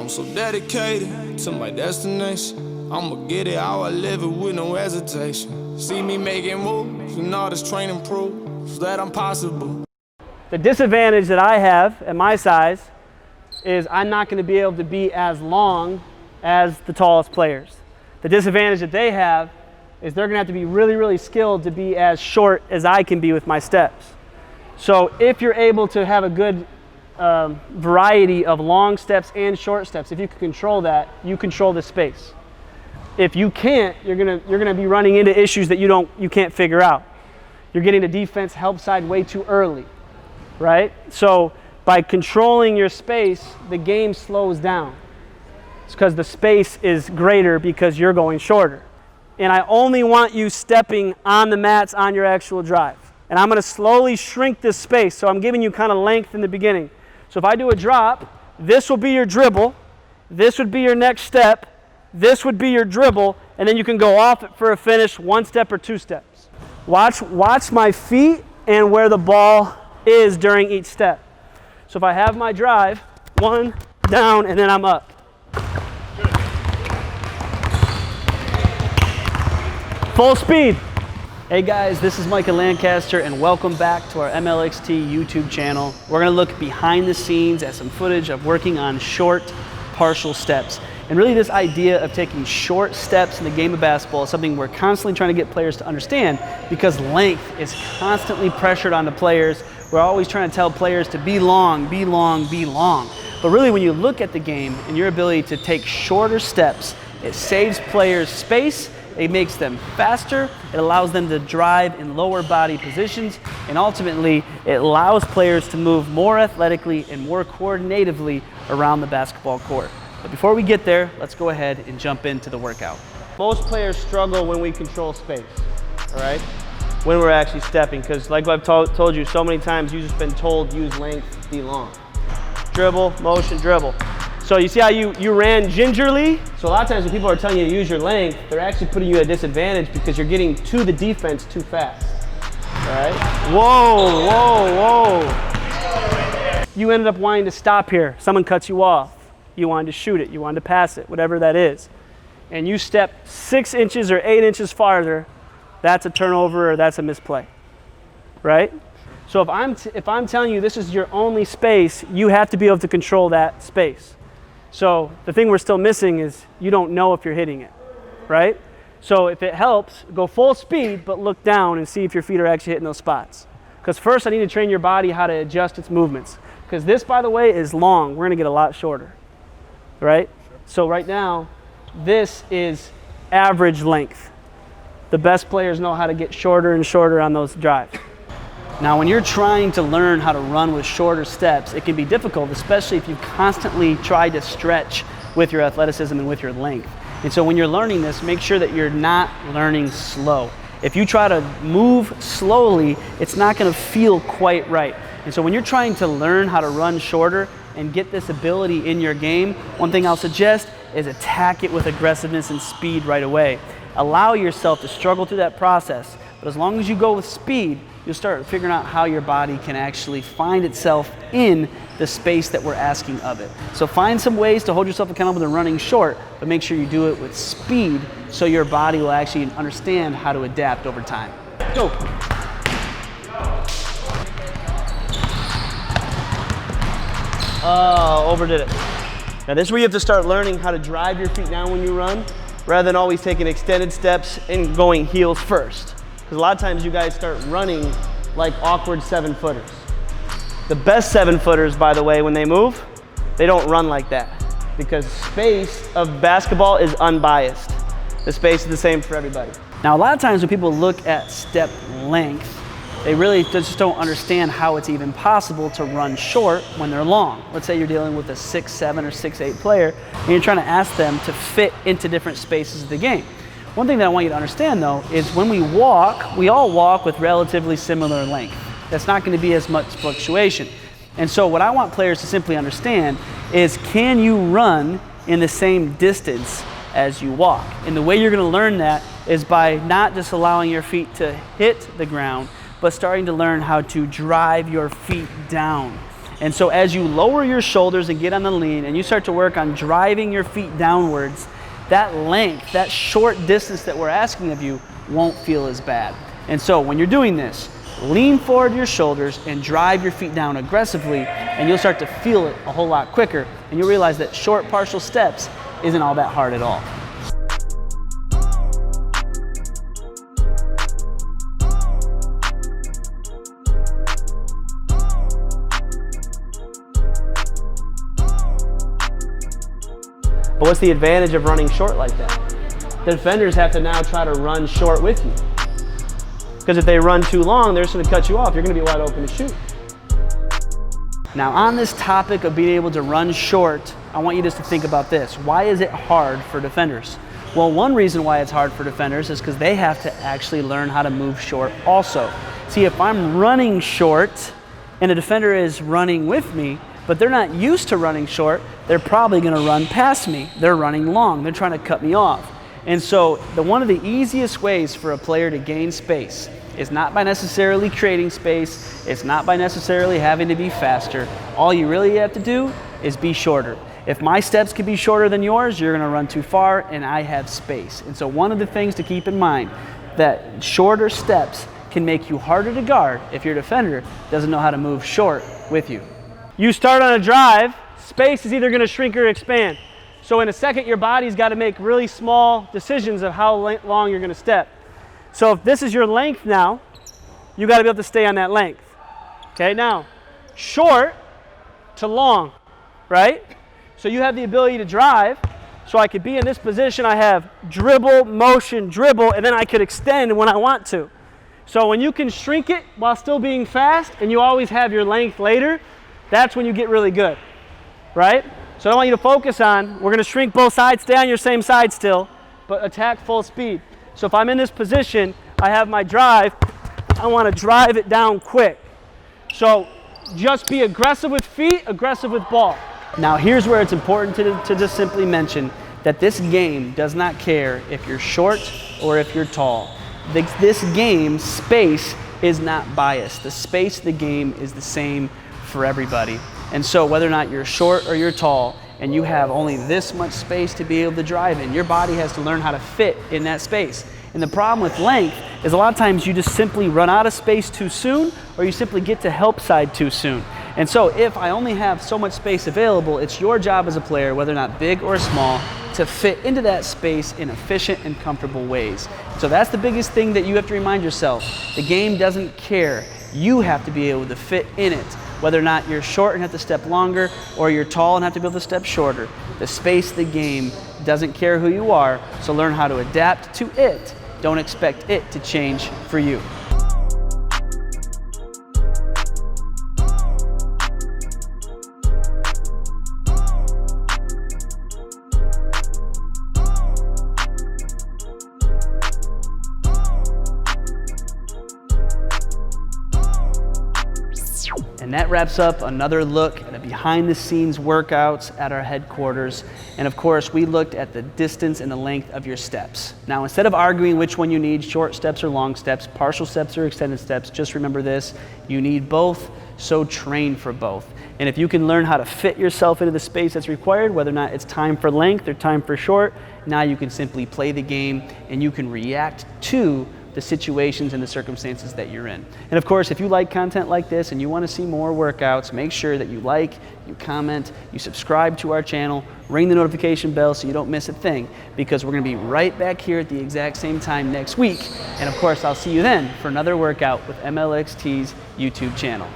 I'm so dedicated to my destination. I'ma get it how I live it with no hesitation. See me making moves, and all this training proves that I'm possible. The disadvantage that I have at my size is I'm not going to be able to be as long as the tallest players. The disadvantage that they have is they're going to have to be really, really skilled to be as short as I can be with my steps. So if you're able to have a good variety of long steps and short steps, if you can control that, you control the space. If you can't, you're gonna be running into issues that you can't figure out. You're getting the defense help side way too early, right? So by controlling your space, the game slows down. It's because the space is greater because you're going shorter. And I only want you stepping on the mats on your actual drive. And I'm going to slowly shrink this space, so I'm giving you kind of length in the beginning. So if I do a drop, this will be your dribble, this would be your next step, this would be your dribble, and then you can go off it for a finish, 1 step or 2 steps. Watch my feet and where the ball is during each step. So if I have my drive, 1, down, and then I'm up. Full speed. Hey guys, this is Micah Lancaster and welcome back to our MLXT YouTube channel. We're gonna look behind the scenes at some footage of working on short, partial steps. And really this idea of taking short steps in the game of basketball is something we're constantly trying to get players to understand because length is constantly pressured on the players. We're always trying to tell players to be long, be long, be long. But really when you look at the game and your ability to take shorter steps, it saves players space, it makes them faster, it allows them to drive in lower body positions, and ultimately it allows players to move more athletically and more coordinatively around the basketball court. But before we get there, let's go ahead and jump into the workout. Most players struggle when we control space, all right? When we're actually stepping, because like I've told you so many times, you've just been told use length, be long. Dribble, motion, dribble. So you see how you ran gingerly? So a lot of times when people are telling you to use your length, they're actually putting you at a disadvantage because you're getting to the defense too fast, all right? Whoa, whoa, whoa. You ended up wanting to stop here. Someone cuts you off. You wanted to shoot it, you wanted to pass it, whatever that is. And you step 6 inches or 8 inches farther, that's a turnover or that's a misplay, right? So if I'm telling you this is your only space, you have to be able to control that space. So the thing we're still missing is you don't know if you're hitting it, right? So if it helps, go full speed, but look down and see if your feet are actually hitting those spots. Because first I need to train your body how to adjust its movements. Because this, by the way, is long. We're gonna get a lot shorter, right? So right now, this is average length. The best players know how to get shorter and shorter on those drives. Now, when you're trying to learn how to run with shorter steps, it can be difficult, especially if you constantly try to stretch with your athleticism and with your length. And so when you're learning this, make sure that you're not learning slow. If you try to move slowly, it's not going to feel quite right. And so when you're trying to learn how to run shorter and get this ability in your game, one thing I'll suggest is attack it with aggressiveness and speed right away. Allow yourself to struggle through that process, but as long as you go with speed, you'll start figuring out how your body can actually find itself in the space that we're asking of it. So find some ways to hold yourself accountable to running short, but make sure you do it with speed so your body will actually understand how to adapt over time. Go. Oh, overdid it. Now this is where you have to start learning how to drive your feet down when you run, rather than always taking extended steps and going heels first. Because a lot of times you guys start running like awkward 7-footers. The best 7-footers, by the way, when they move, they don't run like that. Because space of basketball is unbiased. The space is the same for everybody. Now, a lot of times when people look at step length, they really just don't understand how it's even possible to run short when they're long. Let's say you're dealing with a 6'7" or 6'8" player, and you're trying to ask them to fit into different spaces of the game. One thing that I want you to understand though is when we walk, we all walk with relatively similar length. That's not going to be as much fluctuation. And so what I want players to simply understand is, can you run in the same distance as you walk? And the way you're going to learn that is by not just allowing your feet to hit the ground, but starting to learn how to drive your feet down. And so as you lower your shoulders and get on the lean and you start to work on driving your feet downwards, that length, that short distance that we're asking of you won't feel as bad. And so when you're doing this, lean forward your shoulders and drive your feet down aggressively, and you'll start to feel it a whole lot quicker, and you'll realize that short partial steps isn't all that hard at all. But what's the advantage of running short like that? The defenders have to now try to run short with you. Because if they run too long, they're just going to cut you off. You're going to be wide open to shoot. Now on this topic of being able to run short, I want you just to think about this. Why is it hard for defenders? Well, one reason why it's hard for defenders is because they have to actually learn how to move short also. See, if I'm running short and a defender is running with me, but they're not used to running short, they're probably going to run past me. They're running long. They're trying to cut me off. And so one of the easiest ways for a player to gain space is not by necessarily creating space. It's not by necessarily having to be faster. All you really have to do is be shorter. If my steps can be shorter than yours, you're going to run too far and I have space. And so one of the things to keep in mind, that shorter steps can make you harder to guard if your defender doesn't know how to move short with you. You start on a drive, space is either going to shrink or expand. So in a second, your body's got to make really small decisions of how long you're going to step. So if this is your length now, you got to be able to stay on that length. Okay, now, short to long, right? So you have the ability to drive. So I could be in this position, I have dribble, motion, dribble, and then I could extend when I want to. So when you can shrink it while still being fast, and you always have your length later, that's when you get really good, right? So I want you to focus on, we're going to shrink both sides, stay on your same side still, but attack full speed. So if I'm in this position, I have my drive, I want to drive it down quick. So just be aggressive with feet, aggressive with ball. Now here's where it's important to just simply mention that this game does not care if you're short or if you're tall. This game, space, is not biased. The space of the game is the same for everybody. And so whether or not you're short or you're tall and you have only this much space to be able to drive in, your body has to learn how to fit in that space. And the problem with length is a lot of times you just simply run out of space too soon, or you simply get to help side too soon. And so if I only have so much space available, it's your job as a player, whether or not big or small, to fit into that space in efficient and comfortable ways. So that's the biggest thing that you have to remind yourself. The game doesn't care. You have to be able to fit in it. Whether or not you're short and have to step longer, or you're tall and have to be able to step shorter. The space of the game doesn't care who you are, so learn how to adapt to it. Don't expect it to change for you. And that wraps up another look at a behind-the-scenes workouts at our headquarters. And of course, we looked at the distance and the length of your steps. Now, instead of arguing which one you need, short steps or long steps, partial steps or extended steps, just remember this: you need both, so train for both. And if you can learn how to fit yourself into the space that's required, whether or not it's time for length or time for short, now you can simply play the game and you can react to the situations and the circumstances that you're in. And of course, if you like content like this and you want to see more workouts, make sure that you like, you comment, you subscribe to our channel, ring the notification bell so you don't miss a thing, because we're going to be right back here at the exact same time next week. And of course, I'll see you then for another workout with MLXT's YouTube channel.